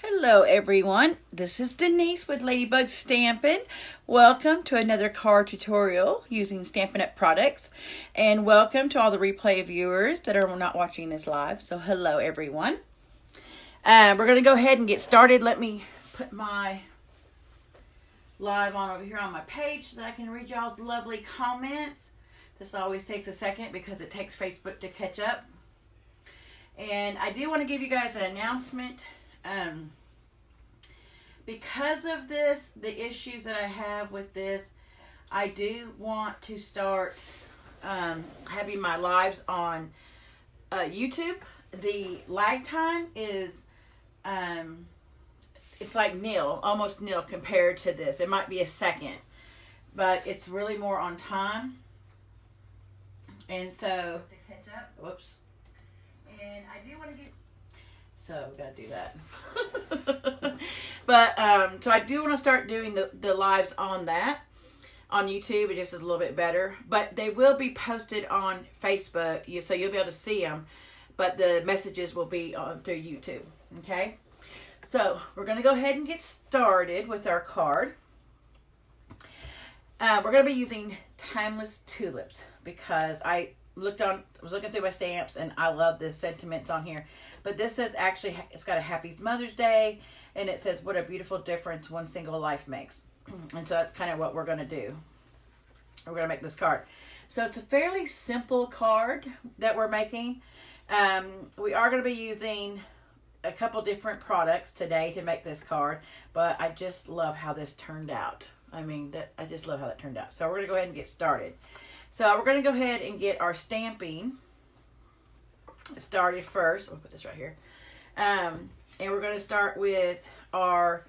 Hello everyone, this is Denise with Ladybug Stampin'. Welcome to another card tutorial using Stampin' Up! Products. And welcome to all the replay viewers that are not watching this live. So hello everyone. We're going to go ahead and get started. Let me put my live on over here on my page so that I can read y'all's lovely comments. This always takes a second because it takes Facebook to catch up. And I do want to give you guys an announcement. Because of this, the issues that I have with this, I do want to start having my lives on YouTube. The lag time is, it's like nil, almost nil compared to this. It might be a second, but it's really more on time. And so, to catch up, whoops. And I do want to get, so we got to do that. But, so I do want to start doing the lives on that, on YouTube. It just is a little bit better. But they will be posted on Facebook, so you'll be able to see them. But the messages will be on through YouTube, okay? So, we're going to go ahead and get started with our card. We're going to be using Timeless Tulips because I was looking through my stamps and I love the sentiments on here. But this says actually, it's got a Happy Mother's Day, and it says, what a beautiful difference one single life makes. And so that's kind of what we're going to do. We're going to make this card. So it's a fairly simple card that we're making. We are going to be using a couple different products today to make this card, but I just love how this turned out. I just love how that turned out. So we're going to go ahead and get started. So we're going to go ahead and get our stamping started first. I'll put this right here. And we're going to start with our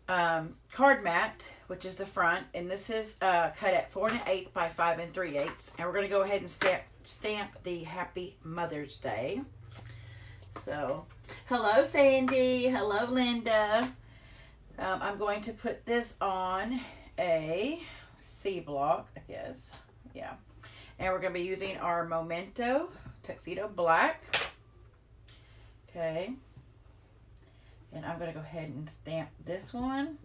card mat, which is the front. And this is cut at 4 1/8 by 5 3/8. And we're going to go ahead and stamp the Happy Mother's Day. So, hello Sandy. Hello Linda. I'm going to put this on a C block, I guess. Yeah. And we're going to be using our Memento Tuxedo Black. Okay. And I'm going to go ahead and stamp this one.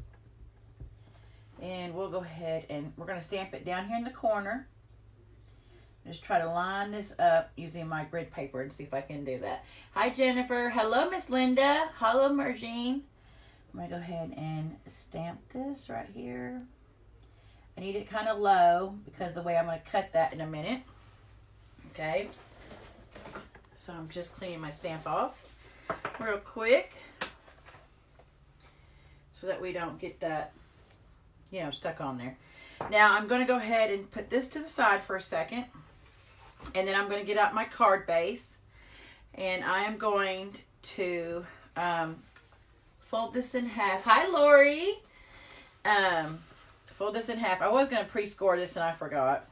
And we'll go ahead and we're going to stamp it down here in the corner. Just try to line this up using my grid paper and see if I can do that. Hi Jennifer. Hello Miss Linda. Hello Margene. I'm going to go ahead and stamp this right here. I need it kind of low because the way I'm going to cut that in a minute. Okay. So I'm just cleaning my stamp off real quick so that we don't get that, stuck on there. Now I'm going to go ahead and put this to the side for a second. And then I'm going to get out my card base. And I am going to fold this in half. Hi, Lori. Fold this in half. I was going to pre-score this and I forgot.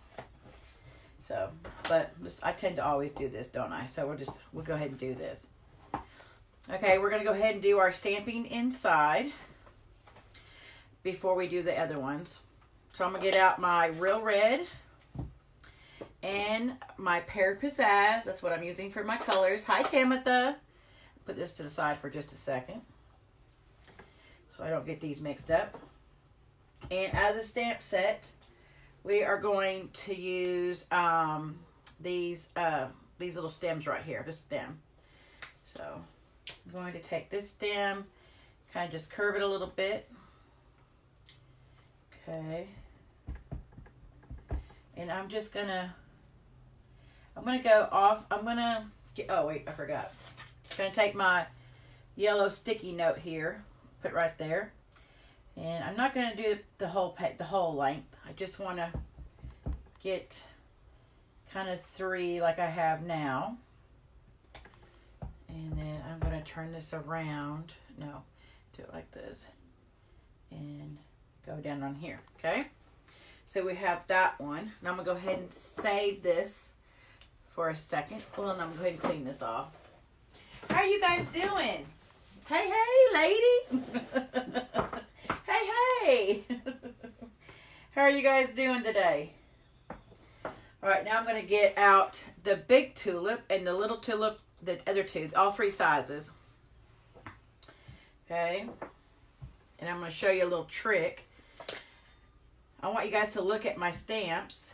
So, but I tend to always do this, don't I? So we'll go ahead and do this. Okay, we're going to go ahead and do our stamping inside before we do the other ones. So I'm going to get out my Real Red and my Pear Pizzazz. That's what I'm using for my colors. Hi, Tamitha. Put this to the side for just a second so I don't get these mixed up. And out of the stamp set, we are going to use these little stems right here, this stem. So I'm going to take this stem, kind of just curve it a little bit. Okay. And I'm going to go off. Oh wait, I forgot. I'm going to take my yellow sticky note here, put right there. And I'm not going to do the whole length. I just want to get kind of 3 like I have now. And then I'm going to turn this around. No, do it like this. And go down on here. Okay? So we have that one. Now I'm going to go ahead and save this for a second. Well, and I'm going to go ahead and clean this off. How are you guys doing? Hey, lady. Hey. How are you guys doing today? All right, now I'm going to get out the big tulip and the little tulip, the other two, all 3 sizes. Okay. And I'm going to show you a little trick. I want you guys to look at my stamps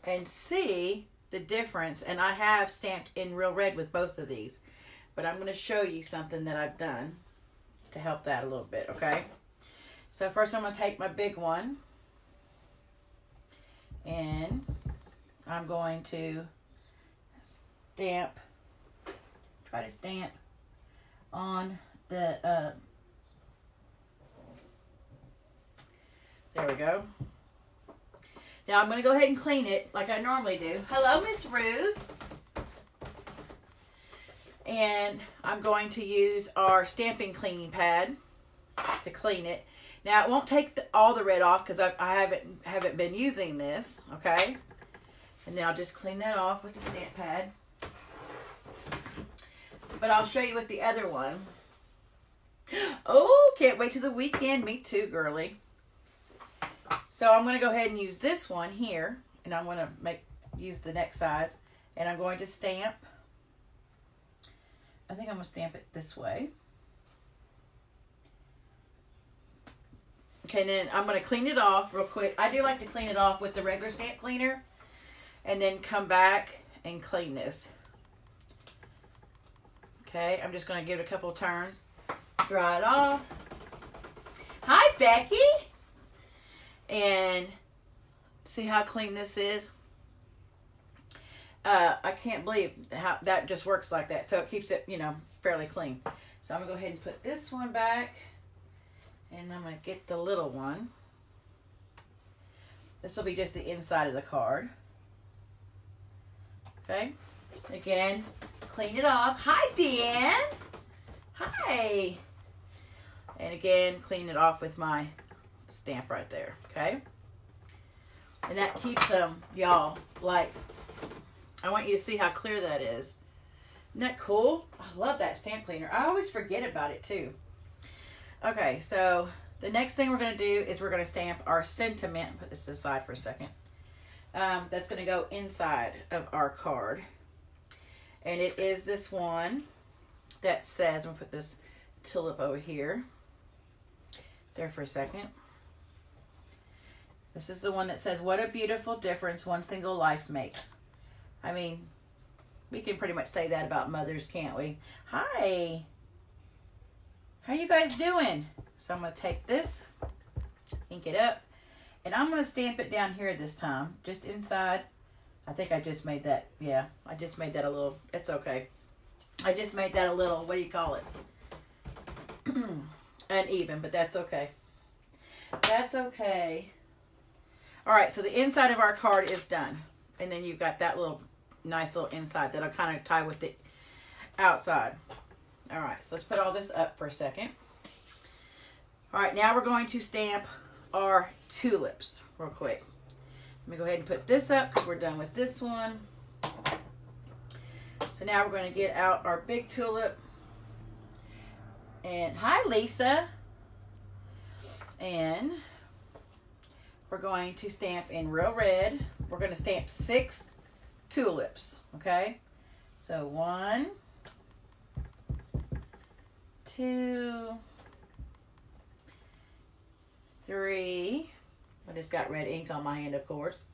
and see the difference. And I have stamped in real red with both of these. But I'm going to show you something that I've done to help that a little bit, okay? So first I'm going to take my big one. And I'm going to try to stamp on the, there we go. Now I'm going to go ahead and clean it like I normally do. Hello, Miss Ruth. And I'm going to use our Stampin' cleaning pad to clean it. Now it won't take all the red off because I haven't been using this, okay? And then I'll just clean that off with the stamp pad. But I'll show you with the other one. Oh, can't wait till the weekend. Me too, girly. So I'm going to go ahead and use this one here. And I'm going to use the next size. And I'm going to stamp. I think I'm going to stamp it this way. Okay, and then I'm going to clean it off real quick. I do like to clean it off with the regular stamp cleaner. And then come back and clean this. Okay, I'm just going to give it a couple of turns. Dry it off. Hi, Becky. And see how clean this is? I can't believe how that just works like that. So it keeps it, fairly clean. So I'm going to go ahead and put this one back. And I'm going to get the little one. This will be just the inside of the card. Okay. Again, clean it off. Hi, Dan. Hi. And again, clean it off with my stamp right there. Okay. And that keeps them, y'all, like, I want you to see how clear that is. Isn't that cool? I love that stamp cleaner. I always forget about it too. Okay, so the next thing we're going to do is we're going to stamp our sentiment. Put this aside for a second. That's going to go inside of our card. And it is this one that says, I'm going to put this tulip over here. There for a second. This is the one that says, what a beautiful difference one single life makes. I mean, we can pretty much say that about mothers, can't we? Hi. How you guys doing? So I'm going to take this, ink it up, and I'm going to stamp it down here this time, just inside. I think I just made that, yeah, I just made that a little, it's okay. I just made that a little, what do you call it? Uneven, but that's okay. That's okay. All right, so the inside of our card is done. And then you've got that little, nice little inside that'll kind of tie with the outside. All right, so let's put all this up for a second. All right, now we're going to stamp our tulips real quick. Let me go ahead and put this up because we're done with this one. So now we're going to get out our big tulip. And hi, Lisa. And we're going to stamp in real red. We're going to stamp 6 tulips, okay? So 1, 2, 3. I just got red ink on my hand, of course.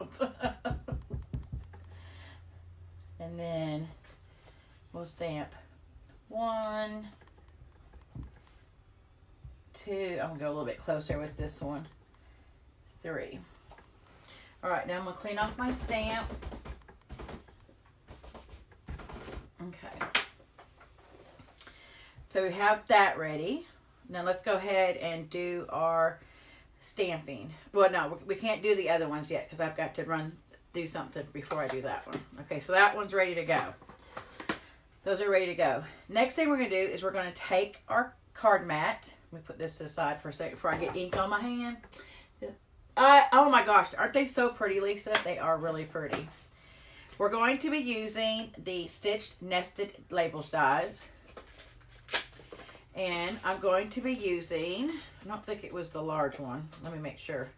And then we'll stamp 1, 2. I'm going to go a little bit closer with this one. 3. All right, now I'm going to clean off my stamp. Okay. So we have that ready. Now let's go ahead and do our stamping. Well, no, we can't do the other ones yet because I've got to do something before I do that one. Okay, so that one's ready to go. Those are ready to go. Next thing we're going to do is we're going to take our card mat. Let me put this aside for a second before I get ink on my hand. Oh my gosh, aren't they so pretty, Lisa? They are really pretty. We're going to be using the Stitched Nested Labels dies. And I'm going to be using, I don't think it was the large one. Let me make sure.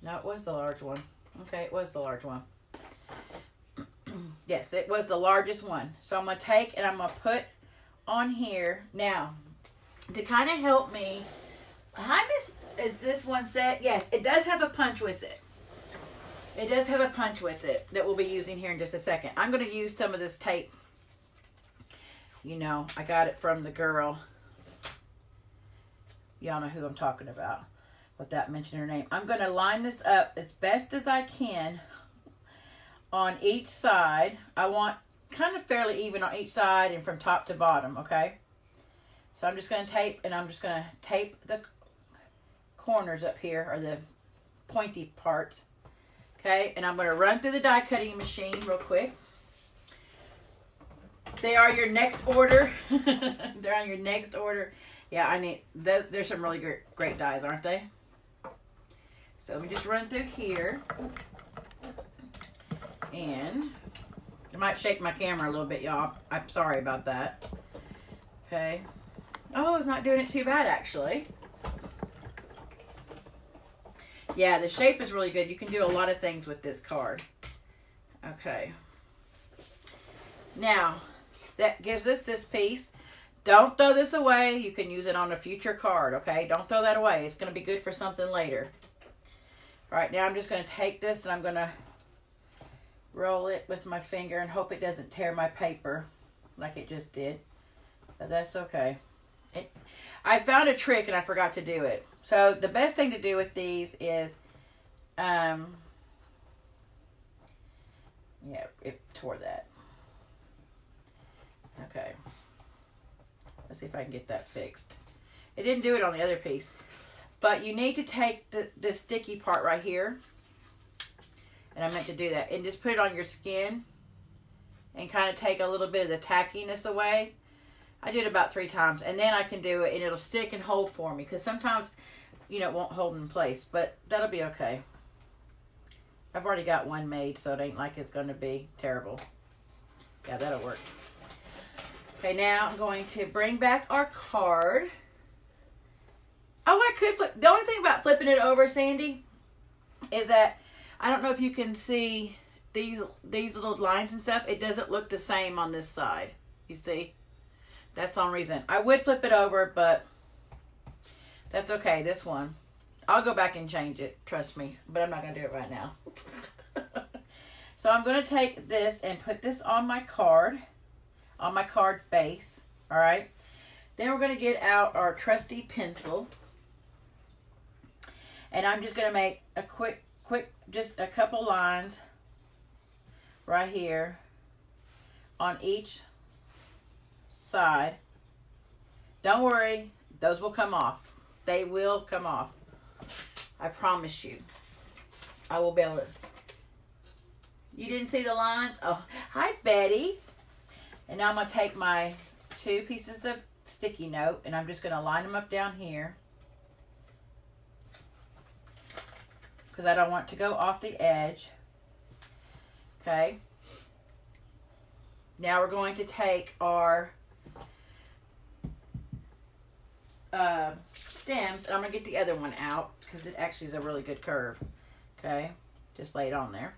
No, it was the large one. Okay, it was the large one. Yes, it was the largest one. So I'm going to take and I'm going to put on here. Now, to kind of help me, hi Miss, is this one set? Yes, it does have a punch with it. It does have a punch with it that we'll be using here in just a second. I'm going to use some of this tape. You know, I got it from the girl. Y'all know who I'm talking about without mentioning her name. I'm going to line this up as best as I can on each side. I want kind of fairly even on each side and from top to bottom, okay? So I'm just going to tape, and I'm just going to tape the corners up here, or the pointy parts, okay? And I'm going to run through the die cutting machine real quick. They are your next order. They're on your next order. Yeah, I need those. There's some really great dies, aren't they? So we just run through here, and I might shake my camera a little bit, y'all. I'm sorry about that. Okay. Oh, it's not doing it too bad, actually. Yeah, the shape is really good. You can do a lot of things with this card. Okay. Now, that gives us this piece. Don't throw this away. You can use it on a future card, okay? Don't throw that away. It's going to be good for something later. All right, now I'm just going to take this and I'm going to roll it with my finger and hope it doesn't tear my paper like it just did. But that's okay. I found a trick and I forgot to do it. So the best thing to do with these is, yeah, it tore that. Okay. Let's see if I can get that fixed. It didn't do it on the other piece. But you need to take the sticky part right here. And I meant to do that. And just put it on your skin. And kind of take a little bit of the tackiness away. I did it about 3 times. And then I can do it and it'll stick and hold for me. Because sometimes, you know, it won't hold in place. But that'll be okay. I've already got one made, so it ain't like it's going to be terrible. Yeah, that'll work. Okay, now I'm going to bring back our card. Oh, I could flip. The only thing about flipping it over, Sandy, is that I don't know if you can see these little lines and stuff. It doesn't look the same on this side. You see? That's the only reason. I would flip it over, but that's okay. This one. I'll go back and change it. Trust me. But I'm not going to do it right now. So I'm going to take this and put this on my card. On my card base. Alright. Then we're going to get out our trusty pencil. And I'm just going to make a quick, just a couple lines right here on each side. Don't worry, those will come off. They will come off. I promise you. I will be able to. You didn't see the lines? Oh, hi Betty. And now I'm going to take my 2 pieces of sticky note and I'm just going to line them up down here. Because I don't want to go off the edge. Okay. Now we're going to take our stems, and I'm going to get the other one out because it actually is a really good curve. Okay. Just lay it on there.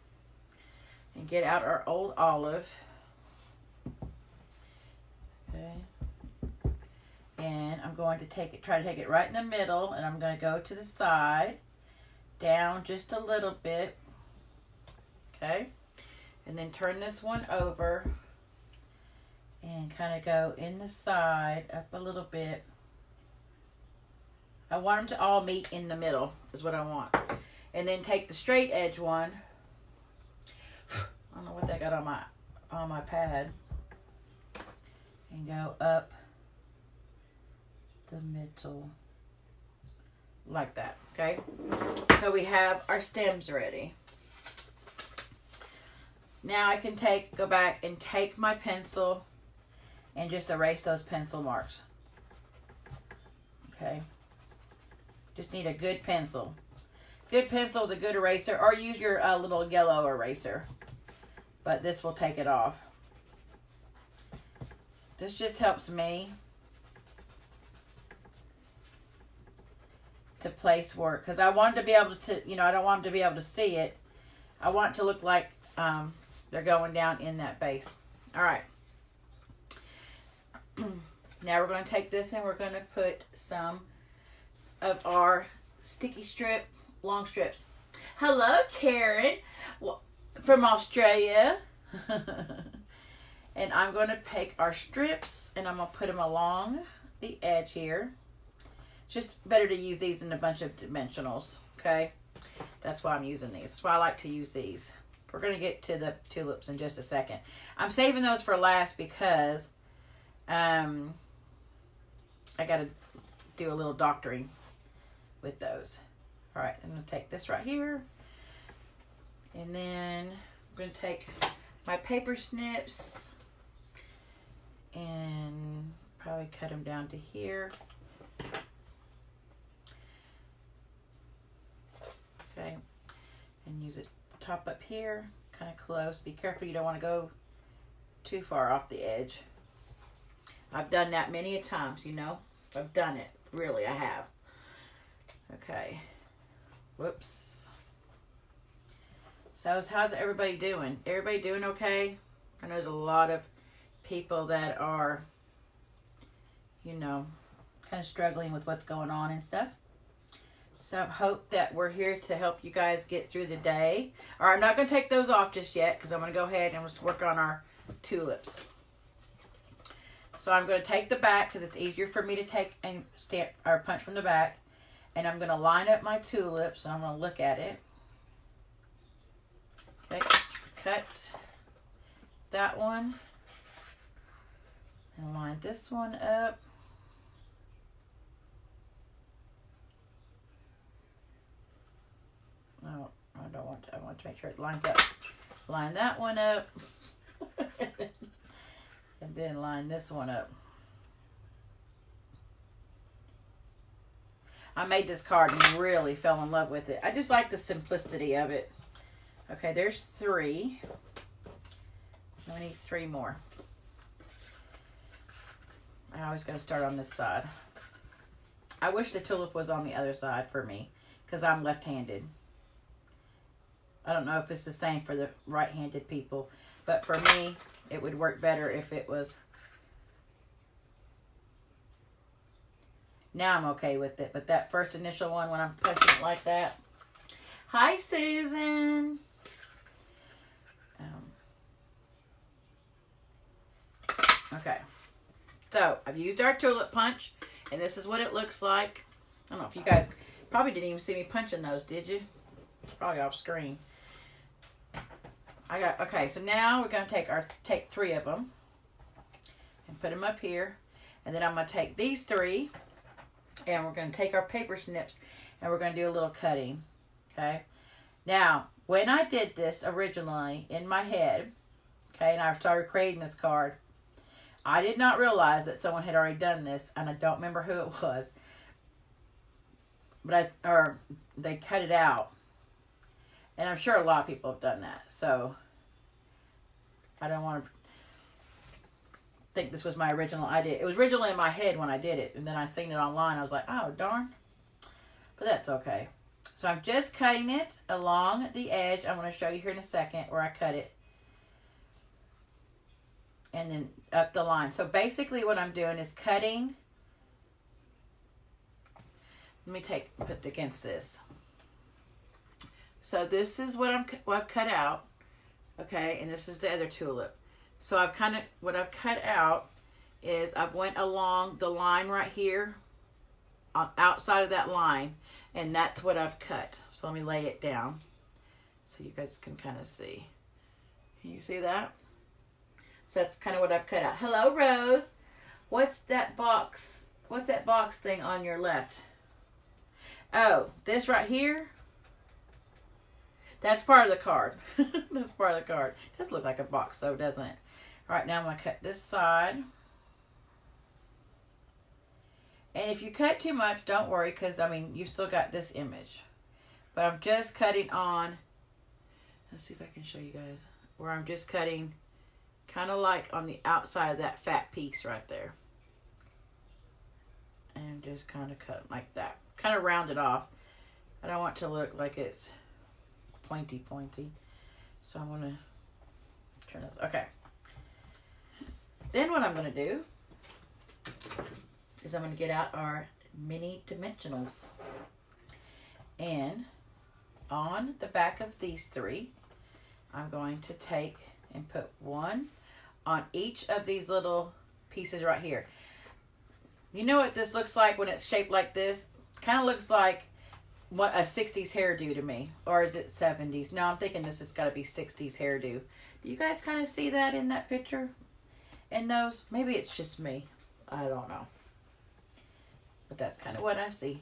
And get out our old olive. Okay. And I'm going to take it, try to take it right in the middle, and I'm going to go to the side. Down just a little bit. Okay. And then turn this one over and kind of go in the side up a little bit. I want them to all meet in the middle is what I want. And then take the straight edge one. I don't know what that got on my pad. And go up the middle. Like that, okay? So we have our stems ready. Now I can go back and take my pencil and just erase those pencil marks. Okay? Just need a good pencil. Good pencil with a good eraser, or use your little yellow eraser. But this will take it off. This just helps me to place work, because I wanted to be able to, you know, I don't want them to be able to see it. I want it to look like they're going down in that base. All right. Now we're going to take this and we're going to put some of our sticky strip, long strips. Hello, Karen from Australia. And I'm going to take our strips and I'm going to put them along the edge here. Just better to use these in a bunch of dimensionals, okay? That's why I'm using these. That's why I like to use these. We're going to get to the tulips in just a second. I'm saving those for last because I got to do a little doctoring with those. All right, I'm going to take this right here. And then I'm going to take my paper snips and probably cut them down to here. Okay, and use it top up here, kind of close. Be careful, you don't want to go too far off the edge. I've done that many a times, you know. I've done it, really, I have. Okay, whoops. So how's everybody doing? Everybody doing okay? I know there's a lot of people that are, you know, kind of struggling with what's going on and stuff. So I hope that we're here to help you guys get through the day. All right, I'm not going to take those off just yet because I'm going to go ahead and just work on our tulips. So I'm going to take the back because it's easier for me to take and stamp or punch from the back. And I'm going to line up my tulips and I'm going to look at it. Okay, cut that one. And line this one up. No, I don't want to. I want to make sure it lines up. Line that one up. And then line this one up. I made this card and really fell in love with it. I just like the simplicity of it. Okay, there's 3. I need 3 more. I always got to start on this side. I wish the tulip was on the other side for me because I'm left-handed. I don't know if it's the same for the right-handed people, but for me, it would work better if it was. Now I'm okay with it, but that first initial one when I'm punching it like that. Hi, Susan. Okay. So, I've used our tulip punch, and this is what it looks like. I don't know if you guys probably didn't even see me punching those, did you? It's probably off screen. Okay, so now we're going to take 3 of them and put them up here. And then I'm going to take these 3 and we're going to take our paper snips and we're going to do a little cutting. Okay. Now, when I did this originally in my head, okay, and I started creating this card, I did not realize that someone had already done this, and I don't remember who it was. But they cut it out. And I'm sure a lot of people have done that. So, I don't want to think this was my original idea. It was originally in my head when I did it. And then I seen it online. I was like, oh, darn. But that's okay. So, I'm just cutting it along the edge. I'm going to show you here in a second where I cut it. And then up the line. So, basically what I'm doing is cutting. Let me put it against this. So this is what I've cut out, okay, and this is the other tulip. So what I've cut out is I've went along the line right here, outside of that line, and that's what I've cut. So let me lay it down so you guys can kind of see. Can you see that? So that's kind of what I've cut out. Hello, Rose. What's that box? What's that box thing on your left? Oh, this right here. That's part of the card. That's part of the card. It does look like a box though, doesn't it? All right, now I'm going to cut this side. And if you cut too much, don't worry, because, I mean, you still got this image. But I'm just cutting on, let's see if I can show you guys, where I'm just cutting kind of like on the outside of that fat piece right there. And just kind of cut like that. Kind of round it off. I don't want it to look like it's pointy. So I'm going to turn this. Okay. Then what I'm going to do is I'm going to get out our mini dimensionals. And on the back of these three, I'm going to take and put one on each of these little pieces right here. You know what this looks like when it's shaped like this? Kind of looks like what a 60s hairdo to me. Or is it 70s? No, I'm thinking this has got to be 60s hairdo. Do you guys kind of see that in that picture? In those? Maybe it's just me. I don't know. But that's kind of what I see.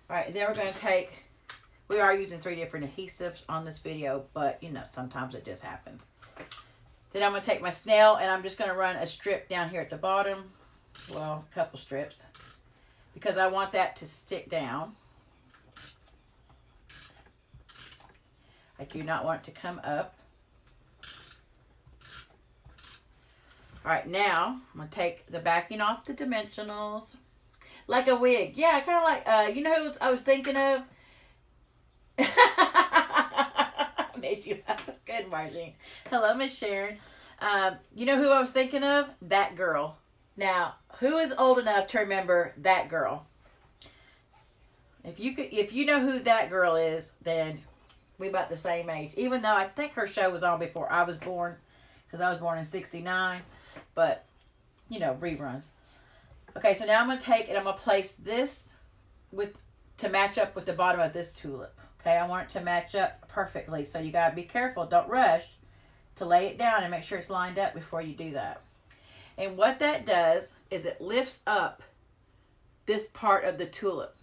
Alright, then we're going to take... We are using 3 different adhesives on this video, but, you know, sometimes it just happens. Then I'm going to take my snail, and I'm just going to run a strip down here at the bottom. Well, a couple strips. Because I want that to stick down. I do not want it to come up. Alright, now I'm going to take the backing off the dimensionals. Like a wig. Yeah, kind of like, you know who I was thinking of? Made you laugh. Good, Margene. Hello, Miss Sharon. You know who I was thinking of? That girl. Now, who is old enough to remember that girl? If you know who that girl is, then we about the same age. Even though I think her show was on before I was born, because I was born in '69. But, you know, reruns. Okay, so now I'm going to take and I'm going to place this to match up with the bottom of this tulip. Okay, I want it to match up perfectly. So you got to be careful. Don't rush to lay it down and make sure it's lined up before you do that. And what that does is it lifts up this part of the tulip.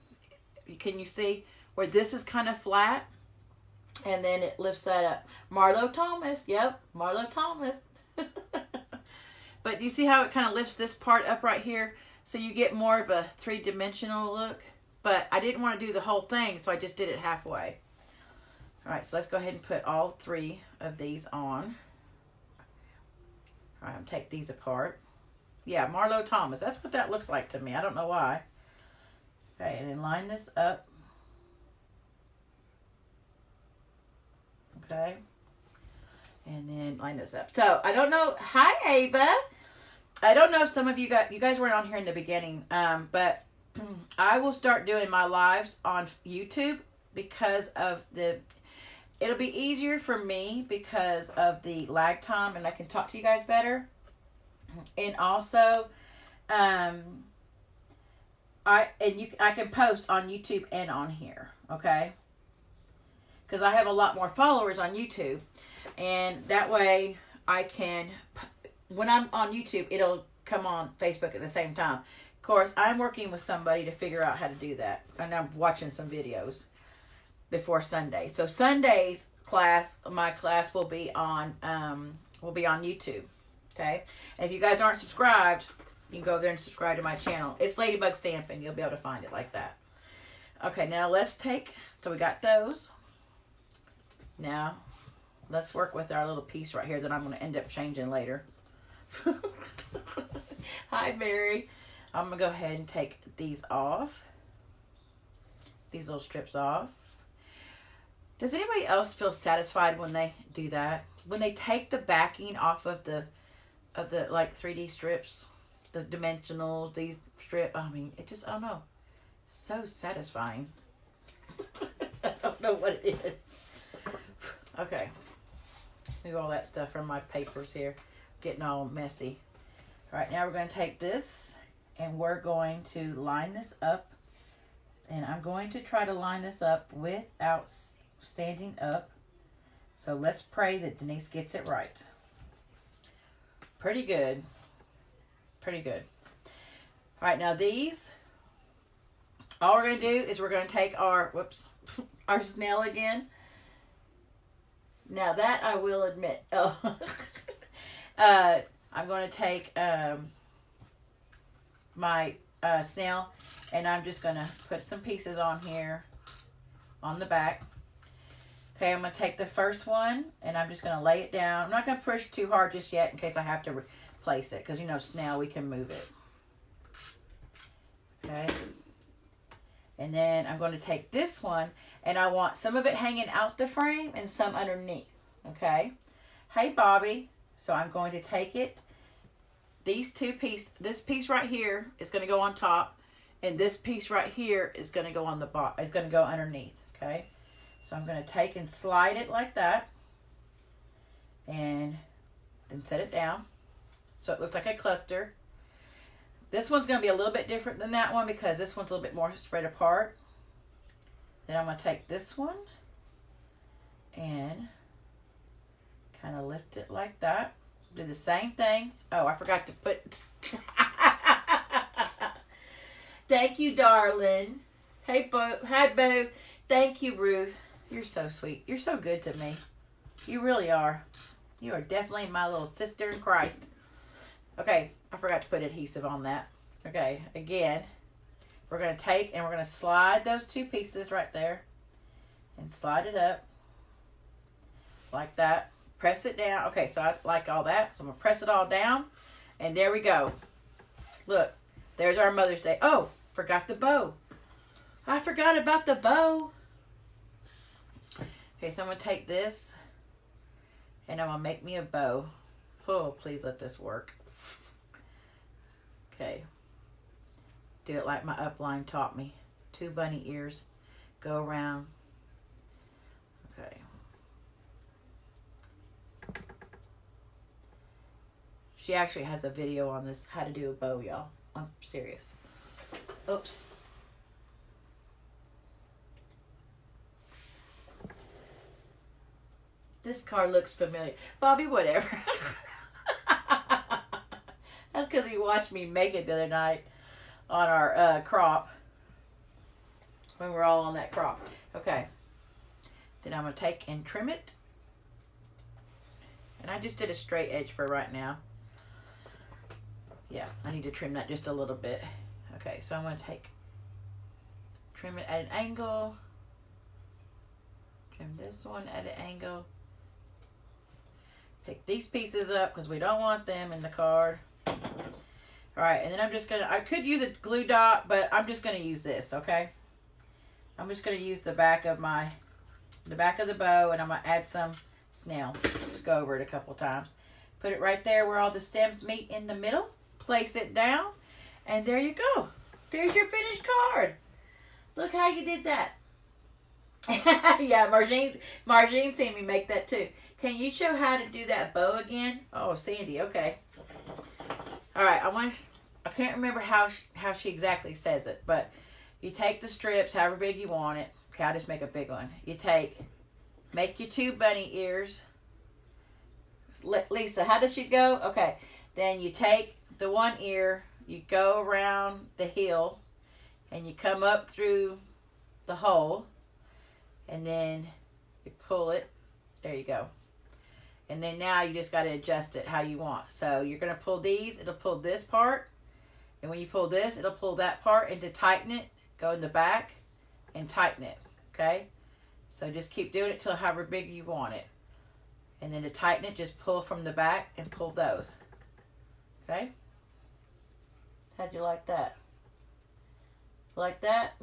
Can you see where this is kind of flat? And then it lifts that up. Marlo Thomas. Yep, Marlo Thomas. But you see how it kind of lifts this part up right here? So you get more of a 3-dimensional look. But I didn't want to do the whole thing, so I just did it halfway. Alright, so let's go ahead and put all 3 of these on. Alright, I'm take these apart. Yeah, Marlo Thomas. That's what that looks like to me. I don't know why. Okay, and then line this up. Okay. And then line this up. So, I don't know. Hi, Ava. I don't know if some of you guys weren't on here in the beginning, but I will start doing my lives on YouTube because of it'll be easier for me because of the lag time and I can talk to you guys better. And also, I can post on YouTube and on here, okay? Because I have a lot more followers on YouTube. And that way I can, when I'm on YouTube, it'll come on Facebook at the same time. Of course, I'm working with somebody to figure out how to do that. And I'm watching some videos before Sunday. So Sunday's class, my class will be on YouTube. Okay? And if you guys aren't subscribed, you can go there and subscribe to my channel. It's Ladybug Stampin'. You'll be able to find it like that. Okay, now let's take, so we got those. Now, let's work with our little piece right here that I'm going to end up changing later. Hi, Mary. I'm going to go ahead and take these off. These little strips off. Does anybody else feel satisfied when they do that? When they take the backing off of the like 3D strips, the dimensionals, these strips. I mean, it just, I don't know. So satisfying. I don't know what it is. Okay. Move all that stuff from my papers here. Getting all messy. Alright, now we're going to take this and we're going to line this up. And I'm going to try to line this up without standing up. So let's pray that Denise gets it right. Pretty good. Pretty good. Alright, now these, all we're going to do is we're going to take our, our snail again. Now that I will admit, I'm going to take my snail and I'm just going to put some pieces on here on the back. Okay, I'm going to take the first one and I'm just going to lay it down. I'm not going to push too hard just yet in case I have to replace it because, you know, snail, we can move it. Okay. And then I'm going to take this one and I want some of it hanging out the frame and some underneath. Okay. Hey, Bobby. So I'm going to take it these two pieces, this piece right here is going to go on top, and this piece right here is going to go on the bottom. It's going to go underneath, okay? So I'm going to take and slide it like that, and then set it down so it looks like a cluster. This one's going to be a little bit different than that one because this one's a little bit more spread apart. Then I'm going to take this one and kind of lift it like that. Do the same thing. Oh, I forgot to put... Thank you, darling. Hey, Bo. Hi, Bo. Thank you, Ruth. You're so sweet. You're so good to me. You really are. You are definitely my little sister in Christ. Okay, I forgot to put adhesive on that. Okay, again, we're going to take and we're going to slide those two pieces right there and slide it up like that. Press it down. Okay, so I like all that. So I'm going to press it all down. And there we go. Look, there's our Mother's Day. Oh, forgot the bow. I forgot about the bow. Okay, so I'm going to take this and I'm going to make me a bow. Oh, please let this work. Okay. Do it like my upline taught me. 2 bunny ears. Go around. Okay. She actually has a video on this, how to do a bow, y'all. I'm serious. Oops. This card looks familiar. Bobby, whatever. That's because he watched me make it the other night on our crop. When we're all on that crop. Okay. Then I'm going to take and trim it. And I just did a straight edge for right now. Yeah, I need to trim that just a little bit. Okay, so I'm going to trim it at an angle. Trim this one at an angle. Pick these pieces up because we don't want them in the card. Alright, and then I'm just going to, I could use a glue dot, but I'm just going to use this, okay? I'm just going to use the back of the bow, and I'm going to add some snail. Just go over it a couple times. Put it right there where all the stems meet in the middle. Place it down, and there you go. There's your finished card. Look how you did that. Yeah, Margene seen me make that too. Can you show how to do that bow again? Oh, Sandy, okay. All right, I can't remember how she exactly says it, but you take the strips, however big you want it. Okay, I'll just make a big one. You make your 2 bunny ears. Lisa, how does she go? Okay, then you take the one ear, you go around the heel, and you come up through the hole, and then you pull it. There you go. And then now you just got to adjust it how you want. So you're going to pull these, it'll pull this part, and when you pull this, it'll pull that part, and to tighten it, go in the back and tighten it, okay? So just keep doing it till however big you want it. And then to tighten it, just pull from the back and pull those. Okay? How'd you like that? Like that?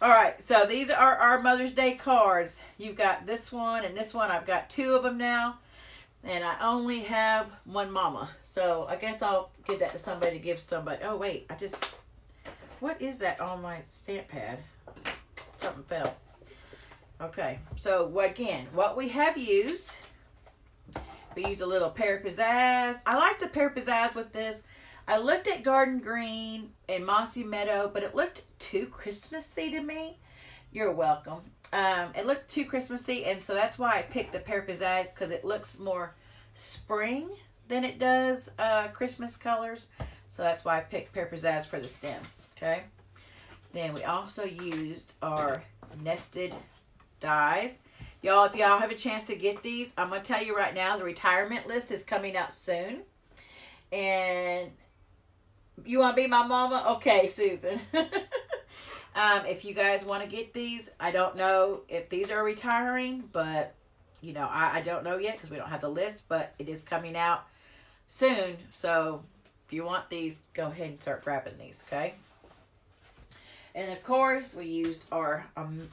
Alright, so these are our Mother's Day cards. You've got this one and this one. I've got 2 of them now. And I only have one mama. So I guess I'll give that to somebody to give somebody. Oh, wait. What is that on my stamp pad? Something fell. Okay, so again, what we have used, we use a little pear pizzazz. I like the pear pizzazz with this. I looked at Garden Green and Mossy Meadow, but it looked too Christmassy to me. You're welcome. It looked too Christmassy, and so that's why I picked the pear pizzazz, because it looks more spring than it does Christmas colors. So that's why I picked pear pizzazz for the stem. Okay. Then we also used our nested dies. Y'all, if y'all have a chance to get these, I'm going to tell you right now, the retirement list is coming out soon. And you want to be my mama? Okay, Susan. If you guys want to get these, I don't know if these are retiring, but, you know, I don't know yet because we don't have the list, but it is coming out soon. So if you want these, go ahead and start grabbing these, okay? And of course, we used our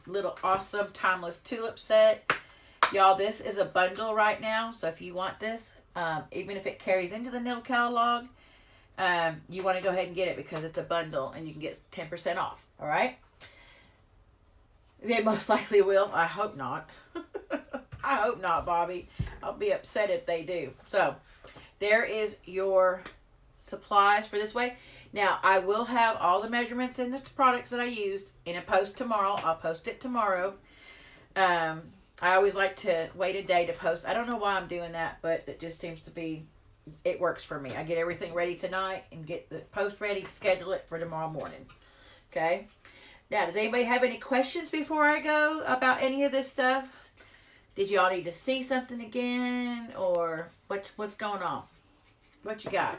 little awesome Timeless Tulip set. Y'all, this is a bundle right now. So if you want this, even if it carries into the Knittle catalog, you want to go ahead and get it because it's a bundle and you can get 10% off. All right. They most likely will. I hope not. I hope not, Bobby. I'll be upset if they do. So there is your supplies for this way. Now, I will have all the measurements and the products that I used in a post tomorrow. I'll post it tomorrow. I always like to wait a day to post. I don't know why I'm doing that, but it just seems to be, it works for me. I get everything ready tonight and get the post ready, schedule it for tomorrow morning. Okay? Now, does anybody have any questions before I go about any of this stuff? Did y'all need to see something again? Or what's going on? What you got?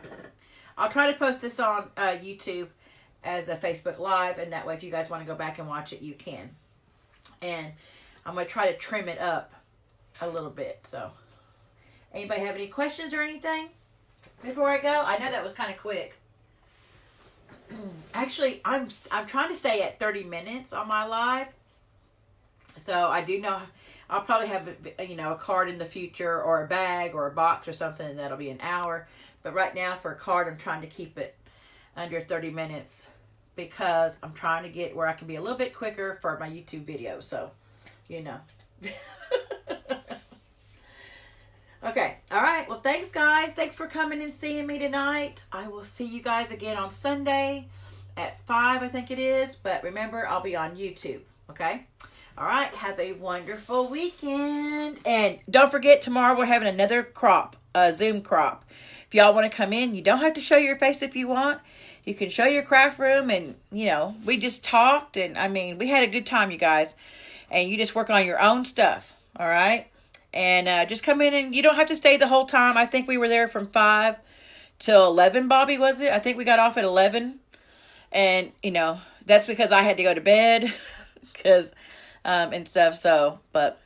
I'll try to post this on YouTube as a Facebook Live, and that way if you guys want to go back and watch it, you can. And I'm going to try to trim it up a little bit. So, anybody have any questions or anything before I go? I know that was kind of quick. Actually, I'm trying to stay at 30 minutes on my live. So, I do know I'll probably have a card in the future or a bag or a box or something, and that'll be an hour. But right now, for a card, I'm trying to keep it under 30 minutes because I'm trying to get where I can be a little bit quicker for my YouTube video. So, Okay. All right. Well, thanks, guys. Thanks for coming and seeing me tonight. I will see you guys again on Sunday at 5, I think it is. But remember, I'll be on YouTube. Okay? All right. Have a wonderful weekend. And don't forget, tomorrow we're having another crop, a Zoom crop. If y'all want to come in, you don't have to show your face if you want. You can show your craft room, and, we just talked. And, we had a good time, you guys. And you just work on your own stuff. All right? And just come in, and you don't have to stay the whole time. I think we were there from 5 till 11, Bobby, was it? I think we got off at 11. And, that's because I had to go to bed and stuff. So, but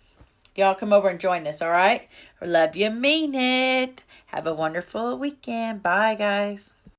y'all come over and join us, all right? Love you, mean it. Have a wonderful weekend. Bye, guys.